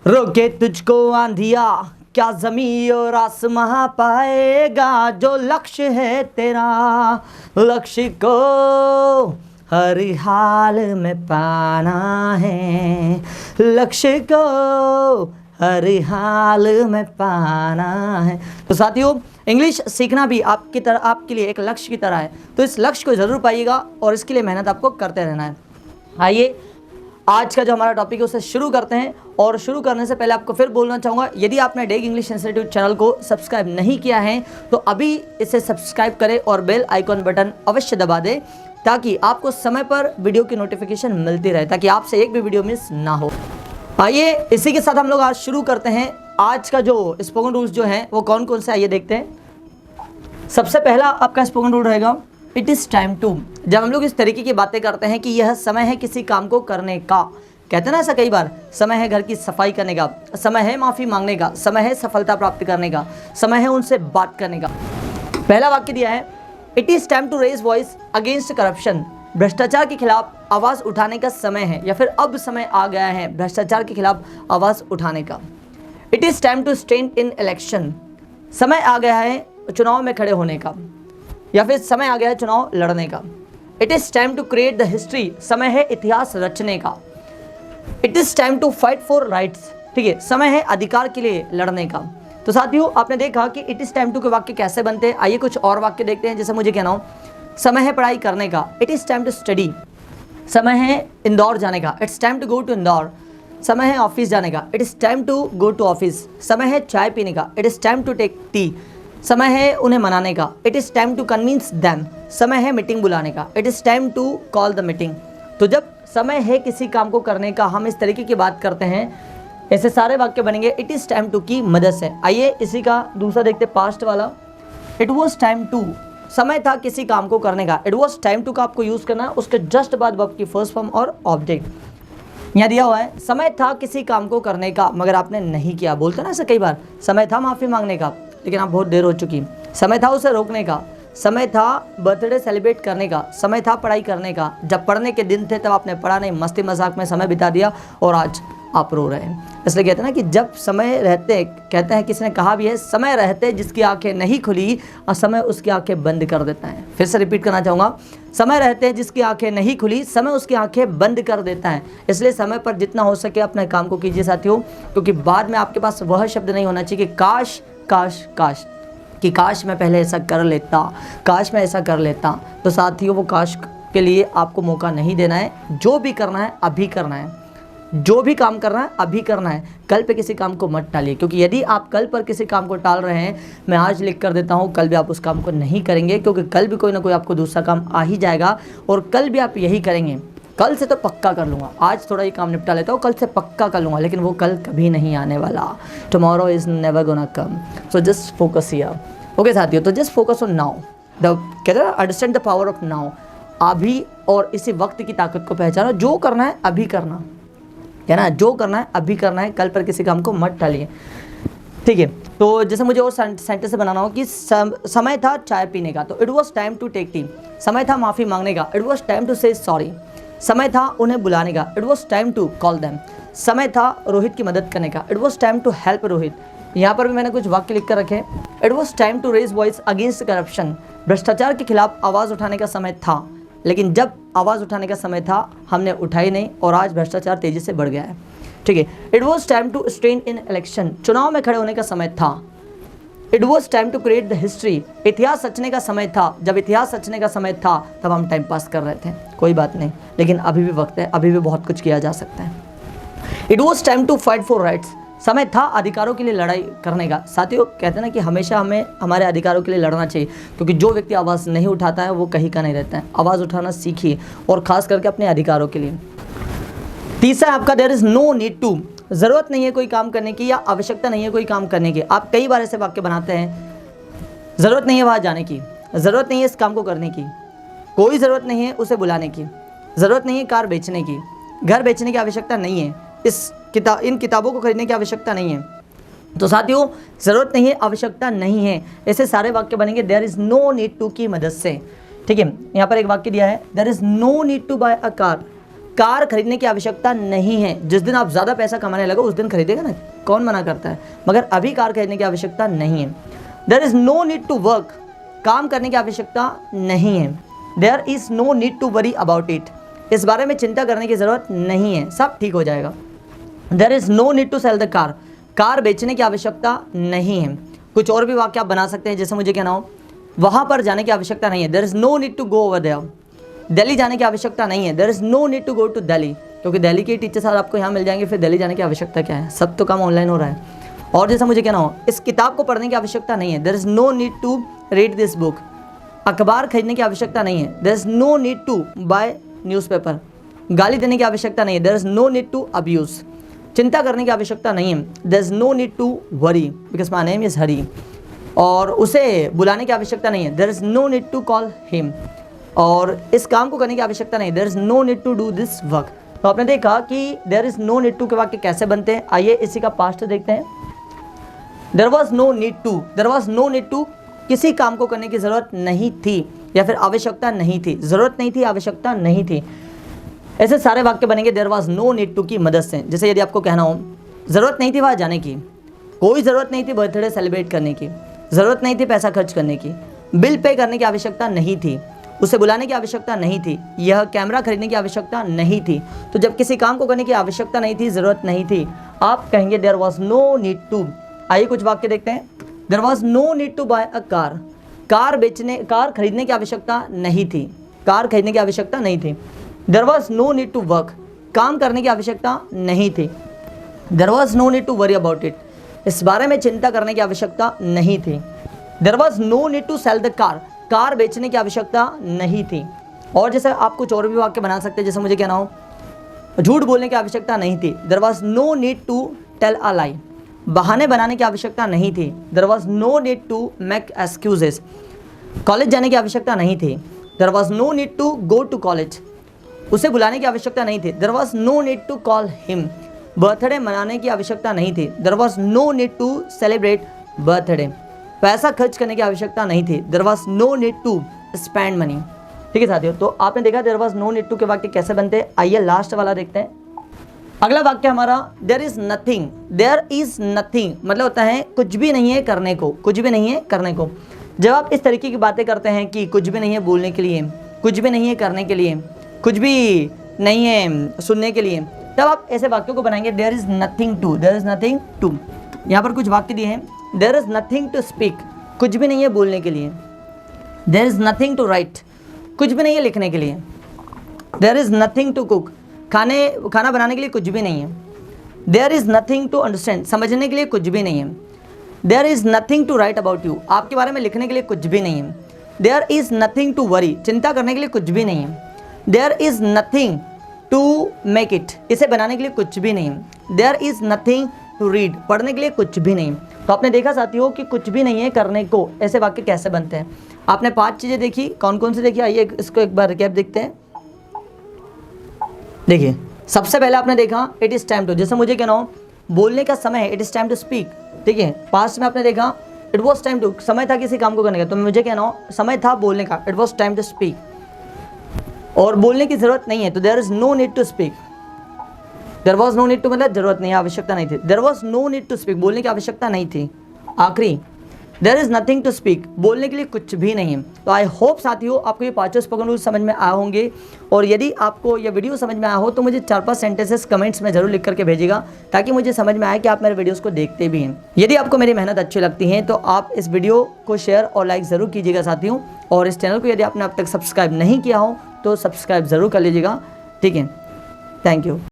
रोके तुझको आंधिया क्या ज़मीं और आसमां पाएगा, जो लक्ष्य है तेरा लक्ष्य को हर हाल में पाना है, लक्ष्य को हर हाल में पाना है। तो साथियों, इंग्लिश सीखना भी आपके लिए एक लक्ष्य की तरह है, तो इस लक्ष्य को ज़रूर पाइएगा और इसके लिए मेहनत आपको करते रहना है। आइए आज का जो हमारा टॉपिक है उसे शुरू करते हैं, और शुरू करने से पहले आपको फिर बोलना चाहूँगा, यदि आपने डेग इंग्लिश इंस्टीट्यूट चैनल को सब्सक्राइब नहीं किया है तो अभी इसे सब्सक्राइब करें और बेल आइकॉन बटन अवश्य दबा दें, ताकि आपको समय पर वीडियो की नोटिफिकेशन मिलती रहे, ताकि आपसे एक भी वीडियो मिस ना हो। आइए इसी के साथ हम लोग आज शुरू करते हैं। आज का जो स्पोकन रूल्स जो हैं वो कौन कौन से, आइए देखते हैं। सबसे पहला आपका स्पोकन रूल रहेगा इट इज़ टाइम टू। जब हम लोग इस तरीके की बातें करते हैं कि यह समय है किसी काम को करने का, कहते हैं ना ऐसा कई बार, समय है घर की सफाई करने का, समय है माफ़ी मांगने का, समय है सफलता प्राप्त करने का, समय है उनसे बात करने का। पहला वाक्य दिया है it is time to raise voice against corruption. भ्रष्टाचार के खिलाफ आवाज़ उठाने का समय है, या फिर अब समय आ गया है भ्रष्टाचार के खिलाफ आवाज़ उठाने का। It is time to stand in election. समय आ गया है चुनाव में खड़े होने का, या फिर समय आ गया है चुनाव लड़ने का। It is time to create the history. समय है इतिहास रचने का। It is time to fight for rights. ठीक है, समय है अधिकार के लिए लड़ने का। तो साथियों, आपने देखा कि इट इज़ टाइम टू के वाक्य कैसे बनते हैं। आइए कुछ और वाक्य देखते हैं। जैसे मुझे कहना हो, समय है पढ़ाई करने का, it is time to study. समय है इंदौर जाने का, it's time to go to Indore. समय है ऑफिस जाने का, it is time to go to office. समय है चाय पीने का, it is time to take tea. समय है उन्हें मनाने का, it is time to convince them. समय है मीटिंग बुलाने का, it is time to call the meeting. तो जब समय है किसी काम को करने का, हम इस तरीके की बात करते हैं, ऐसे सारे वाक्य बनेंगे इट इज़ टाइम टू की मदद से। आइए इसी का दूसरा देखते, पास्ट वाला। इट वॉज टाइम टू, समय था किसी काम को करने का। इट वॉज टाइम टू का आपको यूज़ करना है, उसके जस्ट बाद वर्ब की फर्स्ट फॉर्म और ऑब्जेक्ट। यहाँ दिया हुआ है समय था किसी काम को करने का मगर आपने नहीं किया। बोलते ना ऐसे कई बार, समय था माफ़ी मांगने का लेकिन आप बहुत देर हो चुकी। समय था उसे रोकने का, समय था बर्थडे सेलिब्रेट करने का, समय था पढ़ाई करने का। जब पढ़ने के दिन थे तब आपने पढ़ा नहीं, मस्ती मजाक में समय बिता दिया और आज आप रो रहे हैं। इसलिए कहते हैं ना कि जब समय रहते, कहते हैं किसी ने कहा भी है, समय रहते जिसकी आंखें नहीं खुली और समय उसकी आंखें बंद कर देता है। फिर से रिपीट करना चाहूँगा, समय रहते जिसकी आंखें नहीं खुली, समय उसकी आंखें बंद कर देता है। इसलिए समय पर जितना हो सके अपने काम को कीजिए साथियों, क्योंकि बाद में आपके पास वह शब्द नहीं होना चाहिए कि काश काश काश, कि काश मैं पहले ऐसा कर लेता, काश मैं ऐसा कर लेता। तो साथियों, वो काश के लिए आपको मौका नहीं देना है। जो भी करना है अभी करना है, जो भी काम करना है अभी करना है। कल पे किसी काम को मत टालिए, क्योंकि यदि आप कल पर किसी काम को टाल रहे हैं, मैं आज लिख कर देता हूँ, कल भी आप उस काम को नहीं करेंगे, क्योंकि कल भी कोई ना कोई आपको दूसरा काम आ ही जाएगा और कल भी आप यही करेंगे। कल से तो पक्का कर लूँगा, आज थोड़ा ही काम निपटा लेता हूँ, कल से पक्का कर लूँगा, लेकिन वो कल कभी नहीं आने वाला। Tomorrow is never gonna come, so just focus here. Okay साथियों, तो जस्ट फोकस ऑन नाउ। कहते हैं understand the power of now. अभी और इसी वक्त की ताकत को पहचानो। जो करना है अभी करना है ना, जो करना है अभी करना है, कल पर किसी काम को मत टालिए। ठीक है, तो जैसे मुझे और सेंटेंस बनाना हो कि समय था चाय पीने का, तो it was time to take tea. समय था माफ़ी मांगने का, it was time to say sorry. समय था उन्हें बुलाने का, it was time to call them. समय था रोहित की मदद करने का, it was time to help Rohit. यहाँ पर भी मैंने कुछ वाक्य लिख कर रखे। It was time to raise voice against corruption. भ्रष्टाचार के खिलाफ आवाज़ उठाने का समय था, लेकिन जब आवाज़ उठाने का समय था हमने उठाई नहीं और आज भ्रष्टाचार तेज़ी से बढ़ गया है। ठीक है, it was time to stand in election. चुनाव में खड़े होने का समय था। It was time to create the history. इतिहास रचने का समय था। जब इतिहास रचने का समय था तब हम टाइम पास कर रहे थे, कोई बात नहीं, लेकिन अभी भी वक्त है, अभी भी बहुत कुछ किया जा सकता है। It was time to fight for rights. समय था अधिकारों के लिए लड़ाई करने का। साथियों, कहते हैं ना कि हमेशा हमें हमारे अधिकारों के लिए लड़ना चाहिए, क्योंकि जो व्यक्ति आवाज़ नहीं उठाता है वो कहीं का नहीं रहता है। आवाज़ उठाना सीखिए, और ख़ास करके अपने अधिकारों के लिए। तीसरा आपका there is no need to. ज़रूरत नहीं है कोई काम करने की, या आवश्यकता नहीं है कोई काम करने की। आप कई बार ऐसे वाक्य बनाते हैं, ज़रूरत नहीं है वहाँ जाने की, ज़रूरत नहीं है इस काम को करने की, कोई ज़रूरत नहीं है उसे बुलाने की, ज़रूरत नहीं है कार बेचने की, घर बेचने की आवश्यकता नहीं है, इन किताबों को खरीदने की आवश्यकता नहीं है। तो साथियों, ज़रूरत नहीं है, आवश्यकता नहीं है, ऐसे सारे वाक्य बनेंगे there is no need to की मदद से। ठीक है, यहाँ पर एक वाक्य दिया है, there is no need to buy a car. Car खरीदने की आवश्यकता नहीं है। जिस दिन आप ज़्यादा पैसा कमाने लगो उस दिन खरीदेगा ना, कौन मना करता है, मगर अभी कार खरीदने की आवश्यकता नहीं है। There is no need to work, काम करने की आवश्यकता नहीं है। There is no need to worry about it, इस बारे में चिंता करने की ज़रूरत नहीं है, सब ठीक हो जाएगा। There is no need to sell the car, car बेचने की आवश्यकता नहीं है। कुछ और भी वाक्य आप बना सकते हैं, जैसे मुझे कहना हो वहाँ पर जाने की आवश्यकता नहीं है, there is no need to go over there. Delhi जाने की आवश्यकता नहीं है, there is no need to go to Delhi, क्योंकि दिल्ली के टीचर साहब आपको यहाँ मिल जाएंगे, फिर दिल्ली जाने की आवश्यकता क्या है, सब तो काम ऑनलाइन हो रहा है। और जैसा मुझे कहना हो इस किताब को पढ़ने की आवश्यकता नहीं है, there is no need to read this book. अखबार खरीदने की आवश्यकता नहीं है, there is no need to buy newspaper. गाली देने की आवश्यकता नहीं है, there is no need to abuse. चिंता करने की आवश्यकता नहीं है, there is no need to worry because my name is Hari. और उसे बुलाने की आवश्यकता नहीं है, there is no need to call him. और इस काम को करने की आवश्यकता नहीं, there is no need to do this work. तो आपने देखा कि there is no need to के वाक्य कैसे बनते हैं। आइए इसी का पास्ट देखते हैं। There was no need to, there was no need to, किसी काम को करने की ज़रूरत नहीं थी या फिर आवश्यकता नहीं थी, ज़रूरत नहीं थी, आवश्यकता नहीं थी। ऐसे सारे वाक्य बनेंगे there was no need to की मदद से। जैसे यदि आपको कहना हो ज़रूरत नहीं थी वहाँ जाने की, कोई ज़रूरत नहीं थी बर्थडे सेलिब्रेट करने की, ज़रूरत नहीं थी पैसा खर्च करने की, बिल पे करने की आवश्यकता नहीं थी, उसे बुलाने की आवश्यकता नहीं थी, यह कैमरा खरीदने की आवश्यकता नहीं थी। तो जब किसी काम को करने की आवश्यकता नहीं थी, ज़रूरत नहीं थी, आप कहेंगे there was no need to. आइए कुछ वाक्य देखते हैं। There was no need to buy a car, car खरीदने की आवश्यकता नहीं थी, कार खरीदने की आवश्यकता नहीं थी। There was no need to work, काम करने की आवश्यकता नहीं थी। There was no need to worry about it, इस बारे में चिंता करने की आवश्यकता नहीं थी। There was no need to sell the car, car बेचने की आवश्यकता नहीं थी। और जैसे आप कुछ और भी वाक्य बना सकते हैं, जैसे मुझे कहना हो झूठ बोलने की आवश्यकता नहीं थी, there was no need to tell a lie, बहाने बनाने की आवश्यकता नहीं थी, there was no need to make excuses, college जाने की आवश्यकता नहीं थी, there was no need to go to college, उसे बुलाने की आवश्यकता नहीं थी, there was no need to call him, birthday मनाने की आवश्यकता नहीं थी, there was no need to celebrate birthday, पैसा खर्च करने की आवश्यकता नहीं थी, there was no need to spend money. ठीक है साथियों, तो आपने देखा there was no need to के वाक्य कैसे बनते हैं। आइए लास्ट वाला देखते हैं। अगला वाक्य हमारा there is nothing, there is nothing मतलब होता है कुछ भी नहीं है करने को, कुछ भी नहीं है करने को। जब आप इस तरीके की बातें करते हैं कि कुछ भी नहीं है बोलने के लिए, कुछ भी नहीं है करने के लिए, कुछ भी नहीं है सुनने के लिए, तब आप ऐसे वाक्यों को बनाएंगे there is nothing to, there is nothing to. यहाँ पर कुछ वाक्य दिए हैं, there is nothing to speak, कुछ भी नहीं है बोलने के लिए, there is nothing to write, कुछ भी नहीं है लिखने के लिए, there is nothing to cook, खाना बनाने के लिए कुछ भी नहीं है, there is nothing to understand, समझने के लिए कुछ भी नहीं है, there is nothing to right about you, आपके बारे में लिखने के लिए कुछ भी नहीं है, there is nothing to worry, चिंता करने के लिए कुछ भी नहीं है, there is nothing to make it, इसे बनाने के लिए कुछ भी नहीं है, there is nothing to read, पढ़ने के लिए कुछ भी नहीं। तो आपने देखा साथियों कि कुछ भी नहीं है करने को, ऐसे वाक्य कैसे बनते हैं। आपने 5 चीज़ें देखी, कौन कौन सी देखी, आइए इसको एक बार रिकैप देखते हैं। देखिए सबसे पहले आपने देखा इट इज़ टाइम टू, जैसे मुझे कहना हो बोलने का समय है, it is time to speak. ठीक है, पास्ट में आपने देखा इट वॉज टाइम टू, समय था किसी काम को करने का, तो मुझे कहना हो समय था बोलने का, it was time to speak. और बोलने की ज़रूरत नहीं है तो there is no need to speak, there was no need to मतलब जरूरत नहीं है, आवश्यकता नहीं थी, there was no need to speak, बोलने की आवश्यकता नहीं थी। आखिरी there is nothing to speak, बोलने के लिए कुछ भी नहीं है। तो आई होप साथियों आपको ये 5 स्पोकन रूल्स समझ में आए होंगे, और यदि आपको ये वीडियो समझ में आया हो तो मुझे 4-5 सेंटेंसेस कमेंट्स में जरूर लिख करके भेजिएगा, ताकि मुझे समझ में आए कि आप मेरे वीडियोस को देखते भी हैं। यदि आपको मेरी मेहनत अच्छी लगती है तो आप इस वीडियो को शेयर और लाइक ज़रूर कीजिएगा साथियों, और इस चैनल को यदि आपने अब तक सब्सक्राइब नहीं किया हो तो सब्सक्राइब ज़रूर कर लीजिएगा। ठीक है, थैंक यू।